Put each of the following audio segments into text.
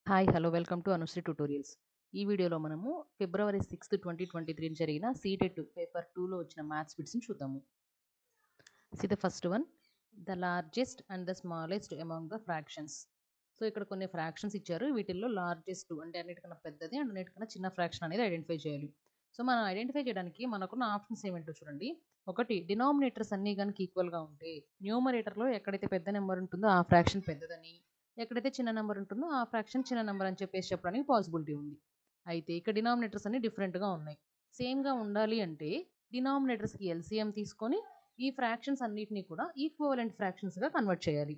Hi hello welcome to Anusri tutorials. ఈ వీడియోలో మనము ఫిబ్రవరి 6, 2023 జరిగిన సీటెట్ పేపర్ 2లో వచ్చిన మ్యాథ్స్ బిట్స్ని చూద్దాము. The first one, the largest and the smallest among the fractions. So ఇక్కడ కొన్ని ఫ్రాక్షన్స్ ఇచ్చారు. వీటిల్లో లార్జెస్ట్ అంటే అన్నిటికన్నా పెద్దది అండ్ అన్నిటికన్నా చిన్న ఫ్రాక్షన్ అనేది ఐడెంటిఫై చేయాలి. సో మనం ఐడెంటిఫై చేయడానికి మనకున్న ఆప్షన్స్ ఏమిటో చూడండి. ఒకటి, డినామినేటర్స్ అన్నీ కనుక ఈక్వల్గా ఉంటే న్యూమరేటర్లో ఎక్కడైతే పెద్ద నెంబర్ ఉంటుందో ఆ ఫ్రాక్షన్ పెద్దదని, ఎక్కడైతే చిన్న నెంబర్ ఉంటుందో ఆ ఫ్రాక్షన్ చిన్న నెంబర్ అని చెప్పేసి చెప్పడానికి పాసిబిలిటీ ఉంది. అయితే ఇక్కడ డినామినేటర్స్ అన్ని డిఫరెంట్గా ఉన్నాయి. సేమ్గా ఉండాలి అంటే డినామినేటర్స్కి ఎల్సిఎం తీసుకొని ఈ ఫ్రాక్షన్స్ అన్నిటినీ కూడా ఈక్వలెంట్ ఫ్రాక్షన్స్గా కన్వర్ట్ చేయాలి.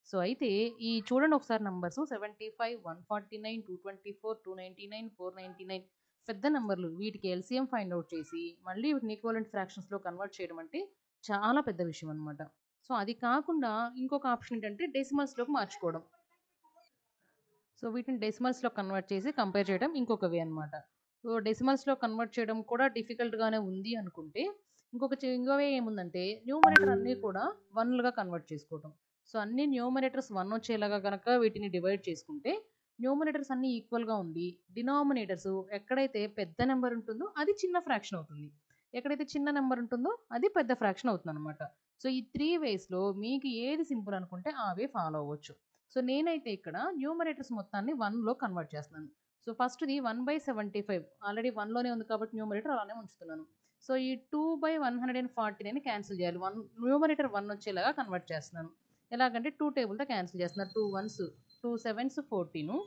సో అయితే ఈ చూడండి ఒకసారి నంబర్స్ 75, 149, 224, 299, 499 పెద్ద నెంబర్లు. వీటికి ఎల్సిఎం ఫైండ్ అవుట్ చేసి మళ్ళీ వీటిని ఈక్వలెంట్ ఫ్రాక్షన్స్లో కన్వర్ట్ చేయడం అంటే చాలా పెద్ద విషయం అనమాట. సో అది కాకుండా ఇంకొక ఆప్షన్ ఏంటంటే డెసిమల్స్లోకి మార్చుకోవడం. సో వీటిని డెసిమల్స్లో కన్వర్ట్ చేసి కంపేర్ చేయడం ఇంకొక వే అనమాట. సో డెసిమల్స్లో కన్వర్ట్ చేయడం కూడా డిఫికల్ట్గానే ఉంది అనుకుంటే ఇంకో వే ఏముందంటే న్యూమరేటర్ అన్నీ కూడా వన్లుగా కన్వర్ట్ చేసుకోవడం. సో అన్ని న్యూమరేటర్స్ 1 వచ్చేలాగా కనుక వీటిని డివైడ్ చేసుకుంటే న్యూమరేటర్స్ అన్నీ ఈక్వల్గా ఉండి డినామినేటర్స్ ఎక్కడైతే పెద్ద నెంబర్ ఉంటుందో అది చిన్న ఫ్రాక్షన్ అవుతుంది, ఎక్కడైతే చిన్న నెంబర్ ఉంటుందో అది పెద్ద ఫ్రాక్షన్ అవుతుంది అనమాట. సో ఈ 3 వేస్లో మీకు ఏది సింపుల్ అనుకుంటే ఆ వే ఫాలో అవ్వచ్చు. సో నేనైతే ఇక్కడ న్యూమరేటర్స్ మొత్తాన్ని 1లో కన్వర్ట్ చేస్తున్నాను. సో ఫస్ట్ది 1/75 ఆల్రెడీ 1లోనే ఉంది కాబట్టి న్యూమరేటర్ అలానే ఉంచుతున్నాను. సో ఈ 2/149 క్యాన్సిల్ చేయాలి. న్యూమరేటర్ 1 వచ్చేలాగా కన్వర్ట్ చేస్తున్నాను. ఎలాగంటే 2 టేబుల్తో క్యాన్సిల్ చేస్తున్నారు. 2 1s 2 7s 14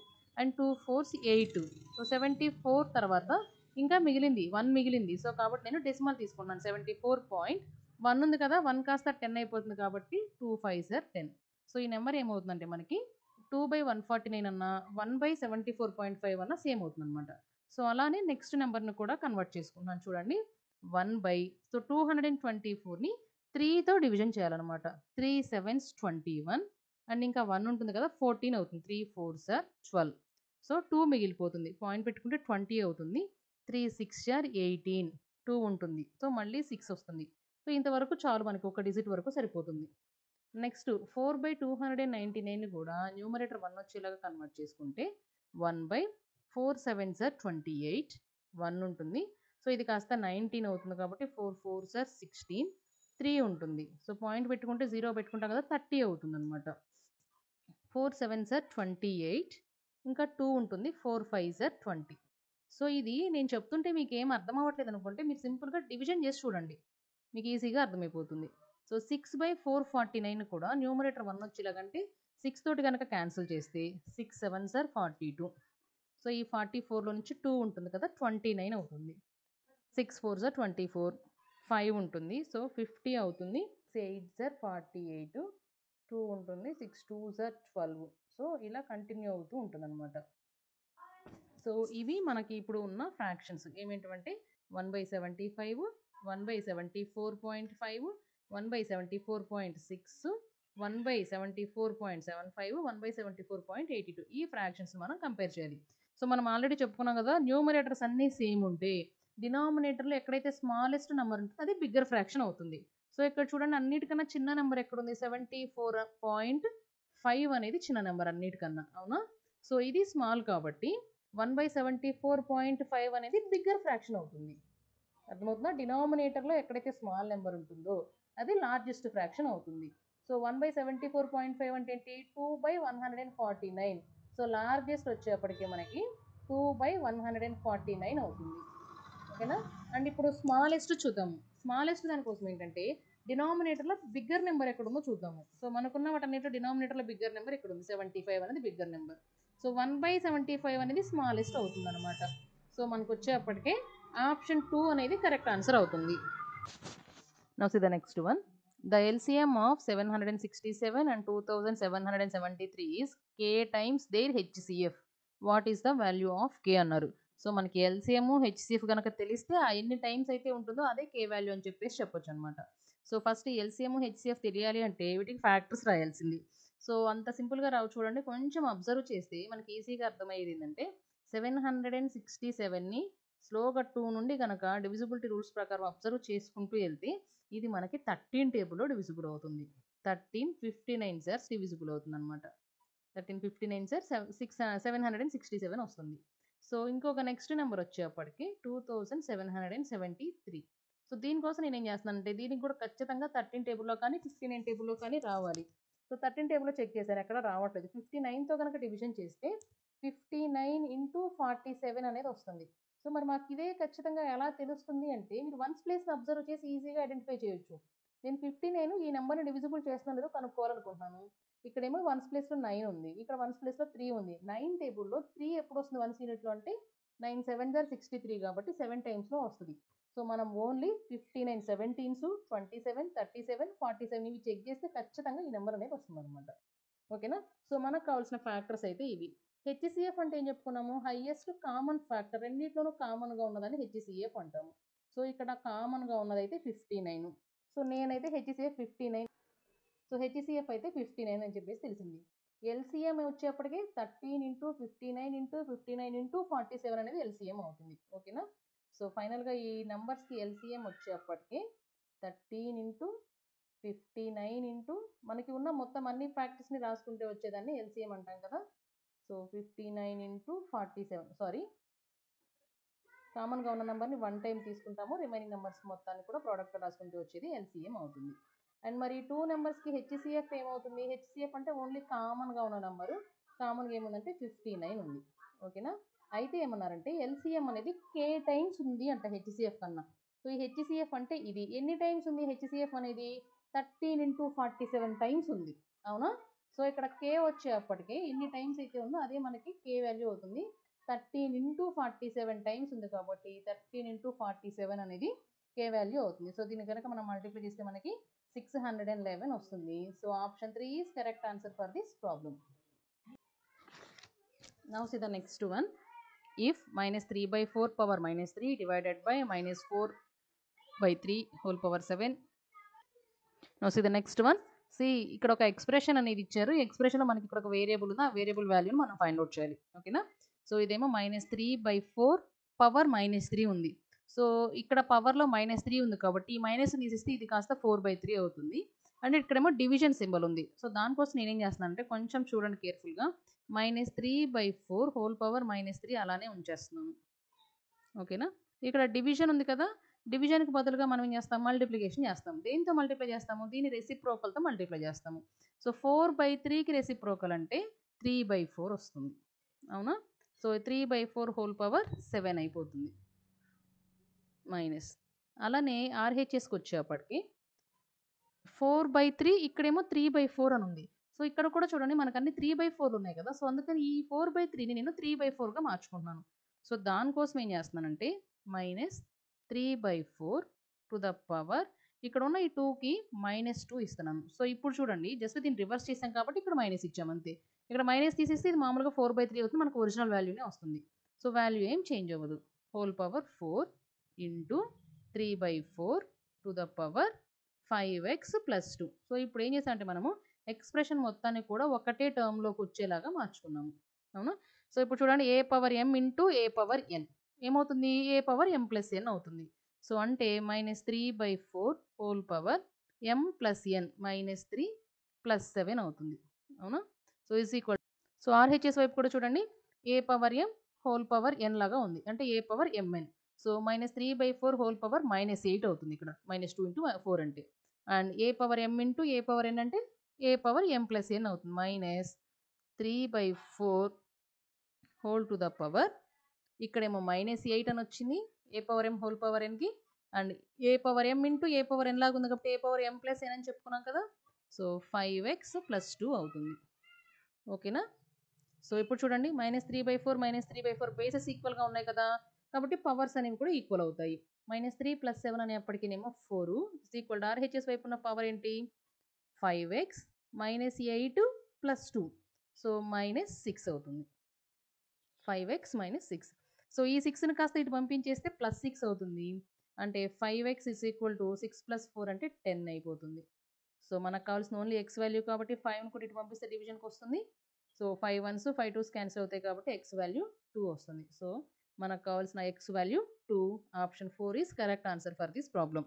and 2 4s 8. So 74 తర్వాత ఇంకా మిగిలింది 1 మిగిలింది. సో కాబట్టి నేను డెసిమల్ తీసుకున్నాను. 74.1 ఉంది కదా, 1 కాస్త 10 అయిపోతుంది కాబట్టి 2 5s 10. సో ఈ నెంబర్ ఏమవుతుందంటే మనకి 2/149 అన్న 1/74.5 అన్న సేమ్ అవుతుంది అనమాట. సో అలానే నెక్స్ట్ నెంబర్ని కూడా కన్వర్ట్ చేసుకుంటున్నాను. చూడండి, 224ని 3తో డివిజన్ చేయాలన్నమాట. 3 7s 21 అండ్ ఇంకా 1 ఉంటుంది కదా, 14 అవుతుంది. 3 4s 12. సో 2 మిగిలిపోతుంది, పాయింట్ పెట్టుకుంటే 20 అవుతుంది. 3 6 18, 2 ఉంటుంది. సో మళ్ళీ 6 వస్తుంది. సో ఇంతవరకు చాలు, మనకి ఒక డిజిట్ వరకు సరిపోతుంది. నెక్స్ట్ 4/299 కూడా న్యూమరేటర్ 1 వచ్చేలాగా కన్వర్ట్ చేసుకుంటే 1/4 7s 28, 1 ఉంటుంది. సో ఇది కాస్త 19 అవుతుంది కాబట్టి 4 4s 16, 3 ఉంటుంది. సో పాయింట్ పెట్టుకుంటే 0 పెట్టుకుంటాం కదా, 30 అవుతుంది అనమాట. 4 7s 28, ఇంకా 2 ఉంటుంది. 4 5s 20. సో ఇది నేను చెప్తుంటే మీకు ఏం అర్థం అవ్వట్లేదు అనుకుంటే మీరు సింపుల్గా డివిజన్ చేసి చూడండి, మీకు ఈజీగా అర్థమైపోతుంది. సో 6/449 కూడా న్యూమరేటర్ 1 వచ్చేలాగంటే 6 తోటి కనుక క్యాన్సిల్ చేస్తే 6 7s 42. సో ఈ 44లో నుంచి 2 ఉంటుంది కదా, 29 అవుతుంది. 6 4s 24, 5 ఉంటుంది. సో 50 అవుతుంది. 8s 48, 2 ఉంటుంది. 6 2s 12. సో ఇలా కంటిన్యూ అవుతూ ఉంటుంది అనమాట. సో ఇవి మనకి ఇప్పుడు ఉన్న ఫ్రాక్షన్స్ ఏమేంటంటే 1/75, 1/74.5, 1/74.6, 1/74.75, 1/74.82 ఈ ఫ్రాక్షన్స్ మనం కంపేర్ చేయాలి. సో మనం ఆల్రెడీ చెప్పుకున్నాం కదా, న్యూమరేటర్స్ అన్నీ సేమ్ ఉంటే డినామినేటర్లో ఎక్కడైతే స్మాలెస్ట్ నెంబర్ ఉంటుందో అది బిగ్గర్ ఫ్రాక్షన్ అవుతుంది. సో ఇక్కడ చూడండి, అన్నిటికన్నా చిన్న నెంబర్ ఎక్కడుంది, 74.5 అనేది చిన్న నెంబర్ అన్నిటికన్నా, అవునా? సో ఇది స్మాల్ కాబట్టి 1/74.5 అనేది బిగ్గర్ ఫ్రాక్షన్ అవుతుంది. అర్థమవుతుందా? డినామినేటర్లో ఎక్కడైతే స్మాల్ నెంబర్ ఉంటుందో అది లార్జెస్ట్ ఫ్రాక్షన్ అవుతుంది. సో 1/74.5 అంటే ఏంటి, 2/149. సో లార్జెస్ట్ వచ్చేప్పటికి మనకి 2/149 అవుతుంది. ఓకేనా? అండ్ ఇప్పుడు స్మాలెస్ట్ చూద్దాము. స్మాలెస్ట్ దానికోసం ఏంటంటే డినామినేటర్లో బిగ్గర్ నెంబర్ ఎక్కడుందో చూద్దాము. సో మనకున్న వాటన్నిటిలో డినామినేటర్లో బిగ్గర్ నెంబర్ ఇక్కడ ఉంది, 75 అనేది బిగ్గర్ నెంబర్. సో 1/75 అనేది స్మాలెస్ట్ అవుతుంది అనమాట. సో మనకు వచ్చేప్పటికే ఆప్షన్ 2 అనేది కరెక్ట్ ఆన్సర్ అవుతుంది. Now see the next one. The LCM of 767 and 2773 is k times their HCF. What is the value of k అన్నారు. సో మనకి ఎల్సిఎం హెచ్సిఎఫ్ కనుక తెలిస్తే ఆ ఎన్ని టైమ్స్ అయితే ఉంటుందో అదే k వాల్యూ అని చెప్పేసి చెప్పొచ్చు అనమాట. సో ఫస్ట్ ఎల్సిఎం హెచ్సిఎఫ్ తెలియాలి అంటే వీటికి ఫ్యాక్టర్స్ రాయాల్సింది. సో అంత సింపుల్గా రావు, చూడండి. కొంచెం అబ్జర్వ్ చేస్తే మనకి ఈజీగా అర్థమయ్యేది ఏంటంటే 767ని స్లోగా 2 నుండి కనుక డివిజిబిలిటీ రూల్స్ ప్రకారం అబ్జర్వ్ చేసుకుంటూ వెళ్తే ఇది మనకి 13 టేబుల్లో డివిజిబుల్ అవుతుంది. 13 59 డివిజిబుల్ అవుతుంది అనమాట. 1359 సార్ 767 వస్తుంది. సో ఇంకొక నెక్స్ట్ నెంబర్ వచ్చేప్పటికి 2773. సో దీనికోసం నేనేం చేస్తున్నానంటే దీనికి కూడా ఖచ్చితంగా 13 టేబుల్‌లో కానీ 59 టేబుల్‌లో కానీ రావాలి. సో 13 టేబుల్‌లో చెక్ చేశాను ఎక్కడ రావట్లేదు. 59తో కనుక డివిజన్ చేస్తే 59 ఇంటూ 47 అనేది వస్తుంది. సో మరి మాకు ఇదే ఖచ్చితంగా ఎలా తెలుస్తుంది అంటే మీరు వన్స్ ప్లేస్‌ని అబ్జర్వ్ చేసి ఈజీగా ఐడెంటిఫై చేయొచ్చు. నేను 59 ఈ నెంబర్‌ని డివిజిబుల్ చేస్తున్నానో లేదో కనుక్కోవాలనుకుంటున్నాను. ఇక్కడేమో వన్స్ ప్లేస్‌లో 9 ఉంది. ఇక్కడ వన్స్ ప్లేస్‌లో 3 ఉంది. 9 టేబుల్‌లో 3 ఎప్పుడొస్తుంది వన్స్ యూనిట్‌లో అంటే 9 7 ఆర్ 63 కాబట్టి 7 టైమ్స్‌లో వస్తది. సో మనం ఓన్లీ 59 17s 27 37 47 ఇవి చెక్ చేస్తే ఖచ్చితంగా ఈ నెంబర్ అనేది వస్తుందన్నమాట. ఓకేనా? సో మనకు కావాల్సిన ఫ్యాక్టర్స్ అయితే ఇవి. హెచ్‌సీఎఫ్ అంటే ఏం చెప్పుకున్నాము? హైయెస్ట్ కామన్ ఫ్యాక్టర్ రెండిట్లోనూ కామన్‌గా ఉన్నదాన్ని హెచ్‌సీఎఫ్ అంటాము. సో ఇక్కడ కామన్‌గా ఉన్నదైతే 59. సో నేనైతే హెచ్‌సీఎఫ్ 59. సో హెచ్‌సీఎఫ్ అయితే 59 అని చెప్పేసి తెలిసింది. ఎల్‌సీఎం వచ్చేప్పటికి 13 ఇంటూ 59 ఇంటూ 59 ఇంటూ 47 అనేది ఎల్‌సీఎం అవుతుంది. ఓకేనా? సో ఫైనల్‌గా ఈ నంబర్స్‌కి ఎల్‌సీఎం వచ్చేప్పటికి 13 ఇంటూ 59 ఇంటూ మనకి ఉన్న మొత్తం అన్ని ఫ్యాక్టర్స్‌ని రాసుకుంటే వచ్చేదాన్ని ఎల్‌సీఎం అంటాం కదా! సో 59 ఇంటూ 47 సారీ కామన్‌గా ఉన్న నంబర్‌ని 1 టైమ్ తీసుకుంటాము. రిమైనింగ్ నంబర్స్ మొత్తాన్ని కూడా ప్రోడక్ట్‌లో రాసుకుంటూ వచ్చేది ఎల్‌సీఎం అవుతుంది. అండ్ మరి 2 నంబర్స్‌కి హెచ్‌సీఎఫ్ ఏమవుతుంది? హెచ్‌సీఎఫ్ అంటే ఓన్లీ కామన్‌గా ఉన్న నంబరు. కామన్‌గా ఏముందంటే 59 ఉంది. ఓకేనా? అయితే ఏమన్నారంటే ఎల్‌సీఎం అనేది k టైమ్స్ ఉంది అంట హెచ్‌సీఎఫ్ కన్నా. సో ఈ హెచ్‌సీఎఫ్ అంటే ఇది ఎన్ని టైమ్స్ ఉంది హెచ్‌సీఎఫ్ అనేది 13 ఇంటూ 47 టైమ్స్ ఉంది. అవునా? సో ఇక్కడ k వచ్చేప్పటికి ఎన్ని టైమ్స్ అయితే ఉందో అదే మనకి k వాల్యూ అవుతుంది. 13 ఇంటూ 47 టైమ్స్ ఉంది కాబట్టి 13 ఇంటూ 47 అనేది k వాల్యూ అవుతుంది. సో దీన్ని కనుక మనం మల్టిప్లై చేస్తే మనకి 611 వస్తుంది. So option 3 is correct answer for this problem. Now see the next one. If minus 3 by 4 power minus 3 divided by minus 4 by 3 whole power 7. Now see the next one. See ఇక్కడ ఒక expression అనేది ఇచ్చారు. ఈ ఎక్స్ప్రెషన్లో మనకి ఇక్కడ ఒక variable ఉంది. ఆ వేరియబుల్ వాల్యూని మనం ఫైండ్ అవుట్ చేయాలి. ఓకేనా? సో ఇదేమో -3/4 పవర్ -3 ఉంది. సో ఇక్కడ పవర్లో -3 ఉంది కాబట్టి ఈ మైనస్ తీసేస్తే ఇది కాస్త 4/3 అవుతుంది. అండ్ ఇక్కడేమో డివిజన్ సింబల్ ఉంది. సో దానికోసం నేనేం చేస్తున్నాను అంటే కొంచెం చూడండి కేర్ఫుల్గా -3/4 హోల్ పవర్ -3 అలానే ఉంచేస్తున్నాను. ఓకేనా? ఇక్కడ డివిజన్ ఉంది కదా, డివిజన్కి బదులుగా మనం ఏం చేస్తాం మల్టిప్లికేషన్ చేస్తాం. దేంతో మల్టిప్లై చేస్తాము? దీని రెసిప్రోకల్తో మల్టిప్లై చేస్తాము. సో 4/3కి రెసిప్రోకల్ అంటే 3/4 వస్తుంది. అవునా? సో 3/4 హోల్ పవర్ 7 అయిపోతుంది మైనస్. అలానే ఆర్హెచ్ఎస్కి వచ్చేప్పటికి 4/3 ఇక్కడేమో 3/4 అని ఉంది. సో ఇక్కడ కూడా చూడండి మనకు అన్ని 3/4 ఉన్నాయి కదా, సో అందుకని ఈ 4/3ని నేను 3/4గా మార్చుకుంటున్నాను. సో దానికోసం ఏం చేస్తున్నానంటే -3/4 టు ద పవర్ ఇక్కడ ఉన్న ఈ 2కి -2 ఇస్తున్నాను. సో ఇప్పుడు చూడండి జస్ట్ దీన్ని రివర్స్ చేసాం కాబట్టి ఇక్కడ మైనస్ ఇచ్చాం అంతే. ఇక్కడ మైనస్ తీసేస్తే ఇది మామూలుగా 4/3 అవుతుంది, మనకు ఒరిజినల్ వాల్యూనే వస్తుంది. సో వాల్యూ ఏం చేంజ్ అవ్వదు. Whole power 4 into 3/4 to the power 5x + 2. So ఇప్పుడు ఏం చేసామంటే మనము ఎక్స్ప్రెషన్ మొత్తాన్ని కూడా ఒకటే టర్మ్లోకి వచ్చేలాగా మార్చుకున్నాము. అవునా? సో ఇప్పుడు చూడండి a power m into a power n ఏమవుతుంది? a పవర్ m + n అవుతుంది. సో అంటే -3/4 హోల్ పవర్ m + n -3 + 7 అవుతుంది. అవునా? So is equal. So RHS వైపు కూడా చూడండి a power m whole power n లాగా ఉంది, అంటే a power mn. So -3/4 whole power -8 అవుతుంది ఇక్కడ, -2 ఇంటూ 4 అంటే. And a power m into a power n అంటే a పవర్ m + n అవుతుంది. -3/4 హోల్ టు ద పవర్ ఇక్కడేమో -8 అని వచ్చింది a power m whole power nకి. And a power m into a power n లాగా ఉంది కాబట్టి a పవర్ m + n అని చెప్పుకున్నాం కదా. సో 5x + 2 అవుతుంది. ఓకేనా? సో ఇప్పుడు చూడండి -3/4 -3/4 బేసెస్ ఈక్వల్గా ఉన్నాయి కదా, కాబట్టి పవర్స్ అనేవి కూడా ఈక్వల్ అవుతాయి. -3 + 7 అనేప్పటికీనేమో 4 ఈక్వల్ ఆర్హెచ్ఎస్ వైపు ఉన్న పవర్ ఏంటి 5x -8 + 2 సో -6 అవుతుంది. 5x - 6. సో ఈ 6ని కాస్త ఇటు పంపించేస్తే +6 అవుతుంది. అంటే 5x = 6 + 4 అంటే 10 అయిపోతుంది. సో మనకు కావాల్సిన ఓన్లీ x వాల్యూ కాబట్టి 5ని కూడా ఇటు పంపిస్తే డివిజన్కి వస్తుంది. సో 5 1s 5 2s క్యాన్సిల్ అవుతాయి కాబట్టి x వాల్యూ 2 వస్తుంది. సో మనకు కావాల్సిన x value 2. Option 4 is correct answer for this problem.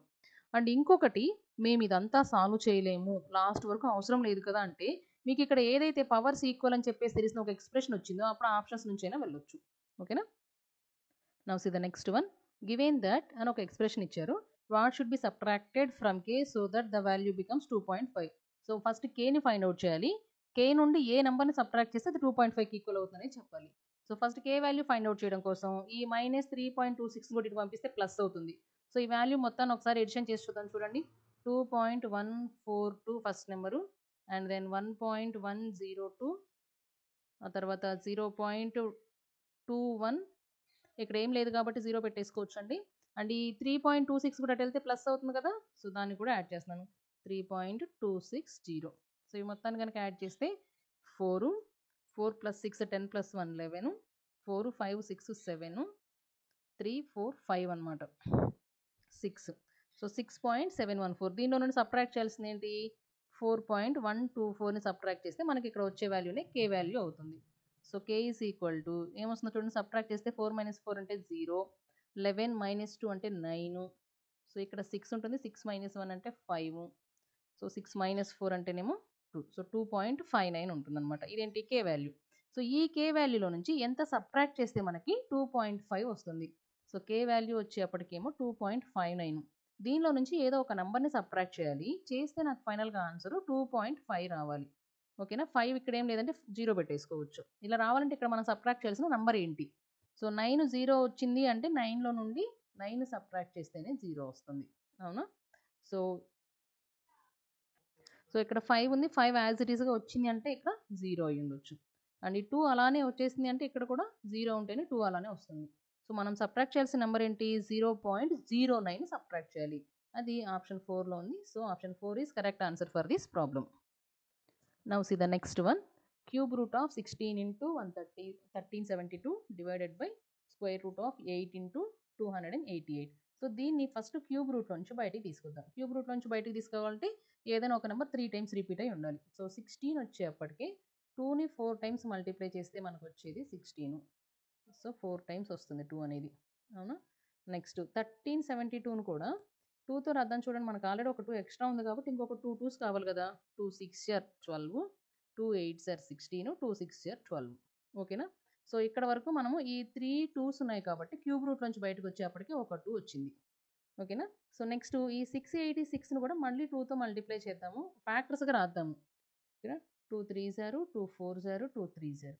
And ఇంకొకటి, మేము ఇదంతా సాల్వ్ చేయలేము లాస్ట్ వరకు అవసరం లేదు కదా అంటే మీకు ఇక్కడ ఏదైతే పవర్స్ ఈక్వల్ అని చెప్పేసి తెలిసిన ఒక ఎక్స్ప్రెషన్ వచ్చిందో అప్పుడు ఆప్షన్స్ నుంచి అయినా వెళ్ళొచ్చు. ఓకేనా. Now see the next one. Given that అని ఒక ఎక్స్ప్రెషన్ ఇచ్చారు. What should be subtracted from K so that the value becomes 2.5. So first కేని ఫైండ్ అవుట్ చేయాలి. కే నుండి ఏ నెంబర్ని సబ్ట్రాక్ట్ చేస్తే అది 2.5కి ఈక్వల్ అవుతుందని చెప్పాలి. సో ఫస్ట్ కే వాల్యూ ఫైండ్ అవుట్ చేయడం కోసం ఈ -3.26 కూడా ఇటు పంపిస్తే ప్లస్ అవుతుంది. సో ఈ వాల్యూ మొత్తాన్ని ఒకసారి ఎడిషన్ చేసి చూద్దాం. చూడండి, 2.142 ఫస్ట్ నెంబరు, అండ్ దెన్ 1.102, ఆ తర్వాత 0.21, ఇక్కడ ఏం లేదు కాబట్టి 0 పెట్టేసుకోవచ్చు అండి. అండ్ ఈ 3.26 కూడా అటు వెళ్తే ప్లస్ అవుతుంది కదా, సో దాన్ని కూడా యాడ్ చేస్తున్నాను, 3.260. సో ఈ మొత్తాన్ని కనుక యాడ్ చేస్తే 4 + 6 10 + 1 11, 4 5 6 7, 3 4 5 అనమాట, 6. సో 6.714. దీనిలో నుండి సబ్ట్రాక్ట్ చేయాల్సింది ఏంటి, 4.124ని సబ్ట్రాక్ట్ చేస్తే మనకి ఇక్కడ వచ్చే వాల్యూనే కే వాల్యూ అవుతుంది. So K is equal to ఏమొస్తుందో చూడండి, సబ్ట్రాక్ట్ చేస్తే 4 - 4 అంటే 0, 11 - 2 అంటే 9. సో ఇక్కడ 6 ఉంటుంది, 6 - 1 అంటే 5. సో 6 - 4 అంటేనేమో 2. సో 2.59 ఉంటుంది అనమాట. ఇదేంటి, కే వాల్యూ. సో ఈ కే వాల్యూలో నుంచి ఎంత సబ్ట్రాక్ట్ చేస్తే మనకి 2.5 వస్తుంది. సో కే వాల్యూ వచ్చేప్పటికేమో 2.59. దీనిలో నుంచి ఏదో ఒక నెంబర్ని సబ్ట్రాక్ట్ చేయాలి, చేస్తే నాకు ఫైనల్గా ఆన్సర్ 2.5 రావాలి. ఓకేనా. 5 ఇక్కడ ఏం లేదంటే 0 పెట్టేసుకోవచ్చు. ఇలా రావాలంటే ఇక్కడ మనం సబ్ట్రాక్ట్ చేయాల్సిన నెంబర్ ఏంటి, సో 9 0 వచ్చింది అంటే 9లో నుండి 9 సబ్ట్రాక్ట్ చేస్తేనే 0 వస్తుంది. అవునా. సో ఇక్కడ 5 ఉంది, 5 యాజ్ ఇట్ ఈస్గా వచ్చింది అంటే ఇక్కడ 0 అయ్యి ఉండొచ్చు. అండ్ ఈ 2 అలానే వచ్చేసింది అంటే ఇక్కడ కూడా 0 ఉంటేనే 2 అలానే వస్తుంది. సో మనం సబ్ట్రాక్ట్ చేయాల్సిన నెంబర్ ఏంటి, 0.09 సబ్ట్రాక్ట్ చేయాలి. అది ఆప్షన్ 4లో ఉంది. So option 4 is correct answer for this problem. Now see the next one. Cube root of 16 × 1372 divided by square root of 8 × 288. So దీన్ని ఫస్ట్ క్యూబ్ రూట్ నుంచి బయటికి తీసుకుందాం. క్యూబ్ రూట్ నుంచి బయటికి తీసుకోవాలంటే ఏదైనా ఒక నెంబర్ 3 టైమ్స్ రిపీట్ అయి ఉండాలి. సో 16 వచ్చేప్పటికి 2ని 4 టైమ్స్ మల్టిప్లై చేస్తే మనకు వచ్చేది 16. సో 4 టైమ్స్ వస్తుంది 2 అనేది. అవునా. నెక్స్ట్ 1372ను కూడా 2తో రద్దాం. చూడండి, మనకు ఆల్రెడీ ఒక 2 ఎక్స్ట్రా ఉంది కాబట్టి ఇంకొక 2 2s కావాలి కదా. 2 6 are 12, 2 8s are 16, 2 6 are 12. ఓకేనా. సో ఇక్కడ వరకు మనము ఈ 3 2s ఉన్నాయి కాబట్టి క్యూబ్ రూట్ నుంచి బయటకు వచ్చేప్పటికి ఒక 2 వచ్చింది. ఓకేనా. సో నెక్స్ట్ ఈ 686ను కూడా మళ్ళీ 2తో మల్టిప్లై చేద్దాము, ఫ్యాక్టర్స్గా రాద్దాము. ఓకేనా. 2 3s are, 2 4s are, 2 3s are.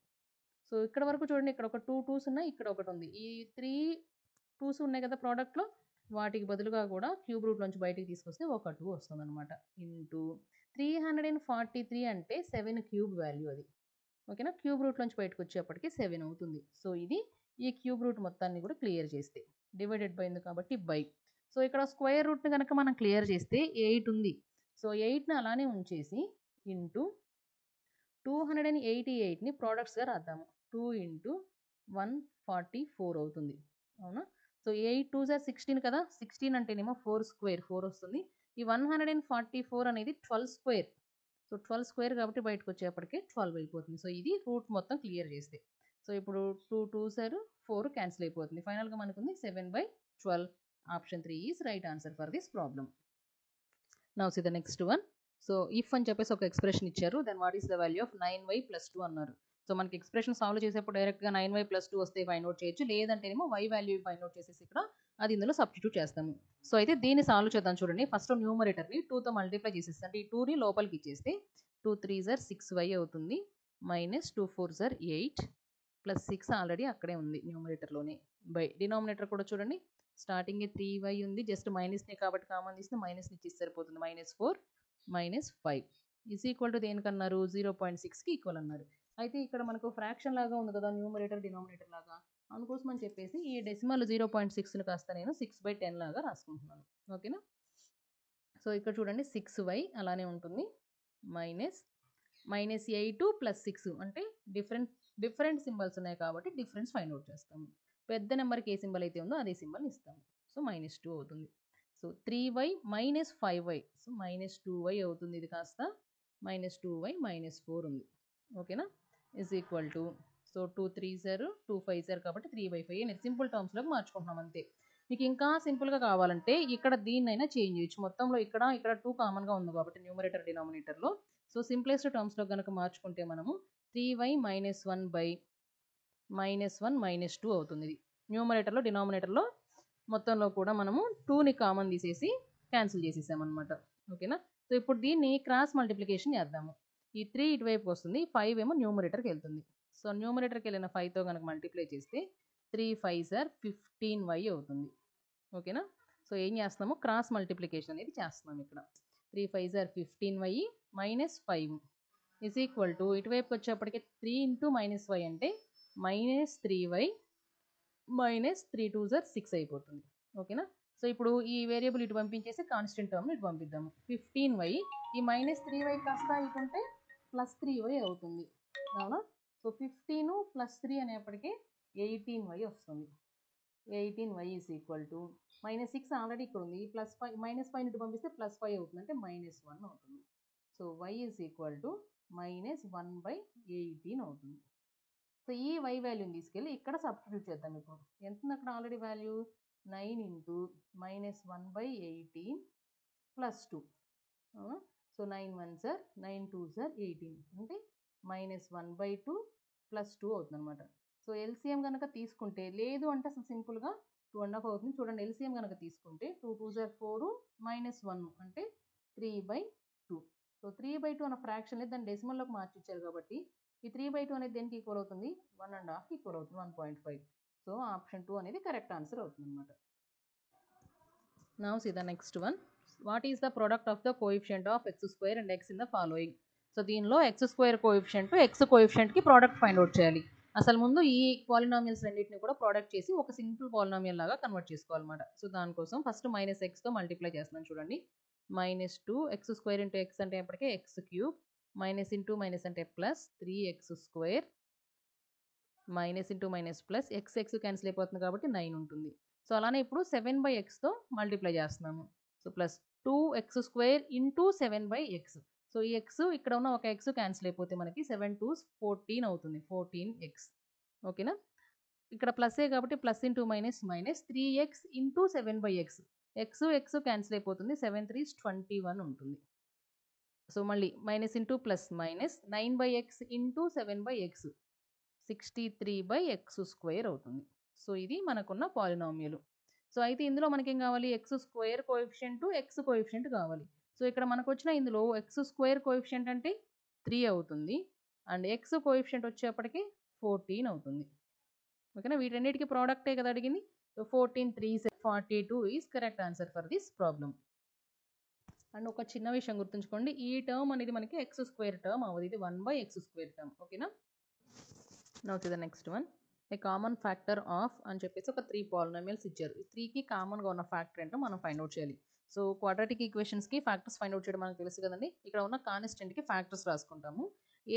So ఇక్కడ వరకు చూడండి, ఇక్కడ ఒక 2 2s ఉన్నాయి, ఇక్కడ ఒకటి ఉంది. ఈ 3 2s ఉన్నాయి కదా ప్రోడక్ట్లో, వాటికి బదులుగా కూడా క్యూబ్ రూట్ నుంచి బయటికి తీసుకొస్తే ఒక 2 వస్తుంది అనమాట. ఇంటూ 343 అంటే 7 క్యూబ్ వాల్యూ అది. ఓకేనా. క్యూబ్ రూట్ నుంచి బయటకు వచ్చేప్పటికి 7 అవుతుంది. సో ఇది ఈ క్యూబ్ రూట్ మొత్తాన్ని కూడా క్లియర్ చేస్తే డివైడెడ్ బై ఉంది కాబట్టి బై. సో ఇక్కడ స్క్వేర్ రూట్ని కనుక మనం క్లియర్ చేస్తే 8 ఉంది. సో 8ని అలానే ఉంచేసి ఇంటూ 288ని ప్రోడక్ట్స్గా రాద్దాము. 2 × 144 అవుతుంది. అవునా. సో 8 2s are 16 కదా, 16 అంటేనేమో 4 స్క్వేర్ 4 వస్తుంది. ఈ 144 అనేది 12 స్క్వేర్. సో 12 స్క్వేర్ కాబట్టి బయటకు వచ్చేప్పటికే 12 అయిపోతుంది. సో ఇది రూట్ మొత్తం క్లియర్ చేస్తే. సో ఇప్పుడు 2 2s are 4 క్యాన్సిల్ అయిపోతుంది. ఫైనల్గా మనకు ఉంది 7/12. Option 3 is right answer for this problem. Now see the next one. So if అని చెప్పేసి ఒక ఎక్స్ప్రెషన్ ఇచ్చారు, then what is the value of 9y + 2 అన్నారు. సో మనకి ఎక్స్ప్రెషన్ సాల్వ్ చేసేప్పుడు డైరెక్ట్గా 9y + 2 వస్తే ఫైండ్ అవుట్ చేయొచ్చు, లేదంటేనేమో y వాల్యూ ఫైండ్ అవుట్ చేసేసి ఇక్కడ అది ఇందులో సబ్స్టిట్యూట్ చేస్తాము. సో అయితే దీన్ని సాల్వ్ చేద్దాం. చూడండి, ఫస్ట్ న్యూమరేటర్ని 2తో మల్టిప్లై చేసేసి అంటే ఈ 2ని లోపలికి ఇచ్చేస్తే 2 3s are 6y అవుతుంది, -2 4s are 8 + 6 ఆల్రెడీ అక్కడే ఉంది న్యూమరేటర్లోనే, బై డినామినేటర్ కూడా చూడండి స్టార్టింగ్ 3y ఉంది, జస్ట్ మైనస్నే కాబట్టి కామన్ తీస్తే మైనస్ నుంచి సరిపోతుంది, -4 -5 ఈజ్ ఈక్వల్ టు దేనికన్నారు, 0.6కి ఈక్వల్ అన్నారు. అయితే ఇక్కడ మనకు ఫ్రాక్షన్ లాగా ఉంది కదా న్యూమరేటర్ డినామినేటర్ లాగా, అందుకోసం అని చెప్పేసి ఈ డెసిమల్ 0.6ని కాస్త నేను 6/10 లాగా రాసుకుంటున్నాను. ఓకేనా. సో ఇక్కడ చూడండి 6y అలానే ఉంటుంది, -8 + 6 అంటే డిఫరెంట్ సింబల్స్ ఉన్నాయి కాబట్టి డిఫరెన్స్ ఫైండ్ అవుట్ చేస్తాము. పెద్ద నెంబర్కి ఏ సింబల్ అయితే ఉందో అదే సింబల్ని ఇస్తాము. సో -2 అవుతుంది. So 3y - 5y, so -2y అవుతుంది. ఇది కాస్త -2y -4 ఉంది. ఓకేనా. Is equal to so 2 3s are 2 5s are కాబట్టి 3/5 నేను సింపుల్ టర్మ్స్లోకి మార్చుకుంటున్నాం అంతే. మీకు ఇంకా సింపుల్గా కావాలంటే ఇక్కడ దీన్నైనా చేంజ్ చేయొచ్చు. మొత్తంలో ఇక్కడ 2 కామన్గా ఉంది కాబట్టి న్యూమరేటర్ డినామినేటర్లో సో సింప్లెస్ట్ టర్మ్స్లో కనుక మార్చుకుంటే మనము 3y - 1 బై -1 - 2 అవుతుంది. ఇది న్యూమరేటర్లో డినామినేటర్లో మొత్తంలో కూడా మనము 2ని కామన్ తీసేసి క్యాన్సిల్ చేసేసామన్నమాట. ఓకేనా. సో ఇప్పుడు దీన్ని క్రాస్ మల్టిప్లికేషన్ చేద్దాము. ఈ 3 ఇటువైపుకి వస్తుంది, 5 ఏమో న్యూమరేటర్కి వెళ్తుంది. సో న్యూమరేటర్కి వెళ్ళిన 5తో కనుక మల్టిప్లై చేస్తే 3 5s are 15y అవుతుంది. ఓకేనా. సో ఏం చేస్తున్నాము, క్రాస్ మల్టిప్లికేషన్ అనేది చేస్తున్నాము ఇక్కడ. 3 5s are 15y -5 is equal to ఇటువైపు వచ్చేప్పటికి 3 × -y అంటే -3y -3 2s are 6 అయిపోతుంది. ఓకేనా. సో ఇప్పుడు ఈ వేరియబుల్ ఇటు పంపించేసి కాన్స్టెంట్ టర్మ్ ఇటు పంపిద్దాము. 15y ఈ -3y కాస్త ఇటు ఉంటే +3y అవుతుంది. అవునా. సో 15 + 3 అనేప్పటికీ 18y వస్తుంది. 18y is equal to -6 already ఇక్కడ ఉంది, +5 -5 ఇటు పంపిస్తే +5 అవుతుంది, అంటే -1 అవుతుంది. So y is equal to -1/18 అవుతుంది. సో ఈ y వాల్యూని తీసుకెళ్ళి ఇక్కడ సబ్స్టిట్యూట్ చేద్దాం. ఇప్పుడు ఎంత ఉంది అక్కడ already value, 9 × -1/18 +2. So 9 1s are 9 2s are 18 అంటే -1/2 +2 అవుతుంది అనమాట. సో ఎల్సిఎం కనుక తీసుకుంటే, లేదు అంటే అసలు సింపుల్గా 2.5 అవుతుంది. చూడండి, ఎల్సిఎం కనుక తీసుకుంటే 2 2s are 4 -1 అంటే 3/2. సో 3/2 అన్న ఫ్రాక్షన్ లేదు, దాన్ని డెసిమల్లోకి మార్చిచ్చారు కాబట్టి ఈ 3/2 అనేది దేనికి ఈక్వల్ అవుతుంది, 1.5 ఈక్వల్ అవుతుంది, 1.5. సో ఆప్షన్ 2 అనేది కరెక్ట్ ఆన్సర్ అవుతుంది అనమాట. Now see the next one. What is the product of the coefficient of x² and x in the following. So దీనిలో x² కోఎఫిషియంట్ x కోఎఫిషియంట్కి ప్రోడక్ట్ ఫైండ్ అవుట్ చేయాలి. అసలు ముందు ఈ పాలినామియల్స్ రెండింటిని కూడా ప్రోడక్ట్ చేసి ఒక సింపుల్ పాలినామియల్ లాగా కన్వర్ట్ చేసుకోవాలన్నమాట. సో దానికోసం ఫస్ట్ -xతో మల్టిప్లై చేస్తున్నాను. చూడండి, -2 x² × x అంటే ఎప్పటికే x³ మైనస్ ఇంటూ మైనస్ అంటే plus 3x² minus into minus plus x cancel అయిపోతుంది కాబట్టి 9 ఉంటుంది. సో అలానే ఇప్పుడు 7/xతో మల్టిప్లై చేస్తున్నాము. So plus 2x² × 7/x. So ఈ x ఇక్కడ ఉన్న ఒక x క్యాన్సిల్ అయిపోతే మనకి 7 2s 14 అవుతుంది, 14x. ఓకేనా. ఇక్కడ ప్లస్ఏ కాబట్టి plus into minus minus 3x × 7/x. x cancel అయిపోతుంది, 7 3s 21 ఉంటుంది. సో మళ్ళీ minus into plus minus 9/x × 7/x 63/x² అవుతుంది. సో ఇది మనకున్న పాలినామియల్. సో అయితే ఇందులో మనకేం కావాలి, x² కోఎఫిషియంట్ x కోఎఫిషియంట్ కావాలి. సో ఇక్కడ మనకు వచ్చిన ఇందులో x² కోఎఫిషియంట్ అంటే 3 అవుతుంది, అండ్ x కోఎఫిషియంట్ వచ్చేప్పటికి 14 అవుతుంది. ఓకేనా. వీటన్నిటికీ ప్రోడక్టే కదా అడిగింది. So 14 3s 42 is correct answer for this problem. And ఒక చిన్న విషయం గుర్తుంచుకోండి, ఈ టర్మ్ అనేది మనకి x² టర్మ్ అవ్వదు, ఇది 1/x² టర్మ్. ఓకేనా. Now to the next one. A common factor of అని చెప్పేసి ఒక 3 పాలినామియల్స్ ఇచ్చారు. ఈ 3కి కామన్గా ఉన్న ఫ్యాక్టర్ ఏంటో మనం ఫైండ్ అవుట్ చేయాలి. సో క్వాడ్రాటిక్ ఈక్వేషన్స్కి ఫ్యాక్టర్స్ ఫైండ్ అవుట్ చేయడం మనకు తెలుసు కదండి. ఇక్కడ ఉన్న కాన్స్టెంట్కి ఫ్యాక్టర్స్ రాసుకుంటాము.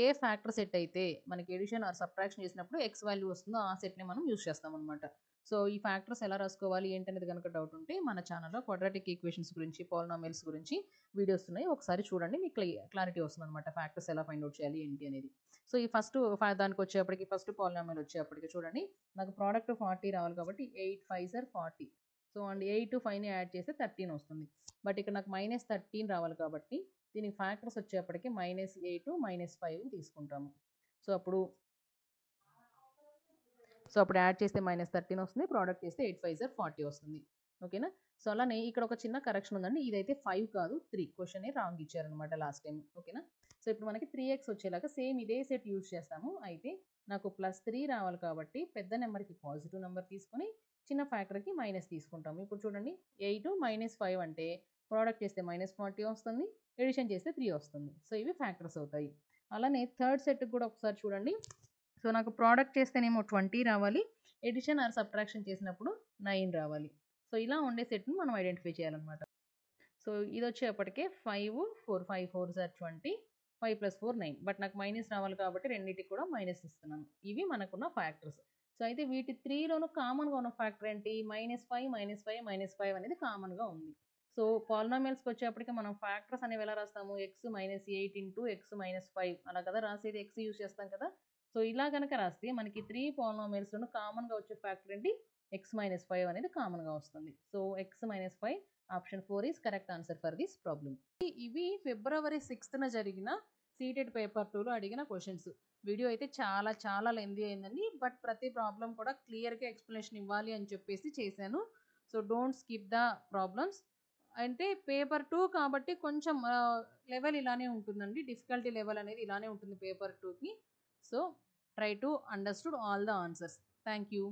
ఏ ఫ్యాక్టర్ సెట్ అయితే మనకి ఎడిషన్ ఆర్ సబ్ట్రాక్షన్ చేసినప్పుడు x వాల్యూ వస్తుందో ఆ సెట్ని మనం యూస్ చేస్తాం అనమాట. సో ఈ ఫ్యాక్టర్స్ ఎలా రాసుకోవాలి ఏంటనేది కనుక డౌట్ ఉంటే మన ఛానల్లో క్వాడ్రాటిక్ ఈక్వేషన్స్ గురించి, పాలినామియల్స్ గురించి వీడియోస్ ఉన్నాయి, ఒకసారి చూడండి, మీకు క్లారిటీ వస్తుంది అనమాట ఫ్యాక్టర్స్ ఎలా ఫైండ్ అవుట్ చేయాలి ఏంటి అనేది. సో ఈ ఫస్ట్ దానికి వచ్చేప్పటికి ఫస్ట్ పాలినామియల్ వచ్చేప్పటికి చూడండి, నాకు ప్రోడక్ట్ 40 రావాలి కాబట్టి 8 5s are 40. సో అండ్ 8 5ని యాడ్ చేస్తే 13 వస్తుంది. బట్ ఇక్కడ నాకు -13 రావాలి కాబట్టి దీనికి ఫ్యాక్టర్స్ వచ్చేప్పటికి -8 -5 తీసుకుంటాము. సో అప్పుడు యాడ్ చేస్తే -13 వస్తుంది, ప్రోడక్ట్ చేస్తే 8 5s are 40 వస్తుంది. ఓకేనా. సో అలానే ఇక్కడ ఒక చిన్న కరెక్షన్ ఉందండి, ఇదైతే 5 కాదు 3, క్వశ్చన్ రాంగ్ ఇచ్చారనమాట లాస్ట్ టైం. ఓకేనా. సో ఇప్పుడు మనకి 3x వచ్చేలాగా సేమ్ ఇదే సెట్ యూజ్ చేస్తాము. అయితే నాకు +3 రావాలి కాబట్టి పెద్ద నెంబర్కి పాజిటివ్ నెంబర్ తీసుకొని చిన్న ఫ్యాక్టర్కి మైనస్ తీసుకుంటాము. ఇప్పుడు చూడండి, 8 - 5 అంటే ప్రోడక్ట్ చేస్తే -40 వస్తుంది, ఎడిషన్ చేస్తే 3 వస్తుంది. సో ఇవి ఫ్యాక్టర్స్ అవుతాయి. అలానే థర్డ్ సెట్కి కూడా ఒకసారి చూడండి. సో నాకు ప్రోడక్ట్ చేస్తేనేమో 20 రావాలి, ఎడిషన్ ఆర్ సబ్ట్రాక్షన్ చేసినప్పుడు 9 రావాలి. సో ఇలా ఉండే సెట్ని మనం ఐడెంటిఫై చేయాలన్నమాట. సో ఇది వచ్చేప్పటికే 5 4 5 4s are 20, 5 + 4 9. బట్ నాకు మైనస్ రావాలి కాబట్టి రెండింటికి కూడా మైనస్ ఇస్తున్నాను. ఇవి మనకున్న ఫ్యాక్టర్స్. సో అయితే వీటి 3లోనూ కామన్గా ఉన్న ఫ్యాక్టర్ ఏంటి, -5 -5 -5 అనేది కామన్గా ఉంది. సో పాలినామియల్స్కి వచ్చేప్పటికి మనం ఫ్యాక్టర్స్ అనేవి ఎలా రాస్తాము, x -8 × x - 5 అలా కదా రాసేది, x యూస్ చేస్తాం కదా. సో ఇలా కనుక రాస్తే మనకి 3 పాలినామియల్స్లోనూ కామన్గా వచ్చే ఫ్యాక్టర్ ఏంటి, x - 5 అనేది కామన్గా వస్తుంది. So x - 5 option 4 is correct answer for this problem. ఇవి ఫిబ్రవరి 6న జరిగిన సీటెడ్ పేపర్ 2లో అడిగిన క్వశ్చన్స్. వీడియో అయితే చాలా చాలా లెంతీ అయిందండి. బట్ ప్రతి ప్రాబ్లం కూడా క్లియర్గా ఎక్స్ప్లెనేషన్ ఇవ్వాలి అని చెప్పేసి చేశాను. So don't skip the problems. అంటే పేపర్ 2 కాబట్టి కొంచెం లెవెల్ ఇలానే ఉంటుందండి. డిఫికల్టీ లెవెల్ అనేది ఇలానే ఉంటుంది పేపర్ 2కి. So try to understood all the answers. Thank you.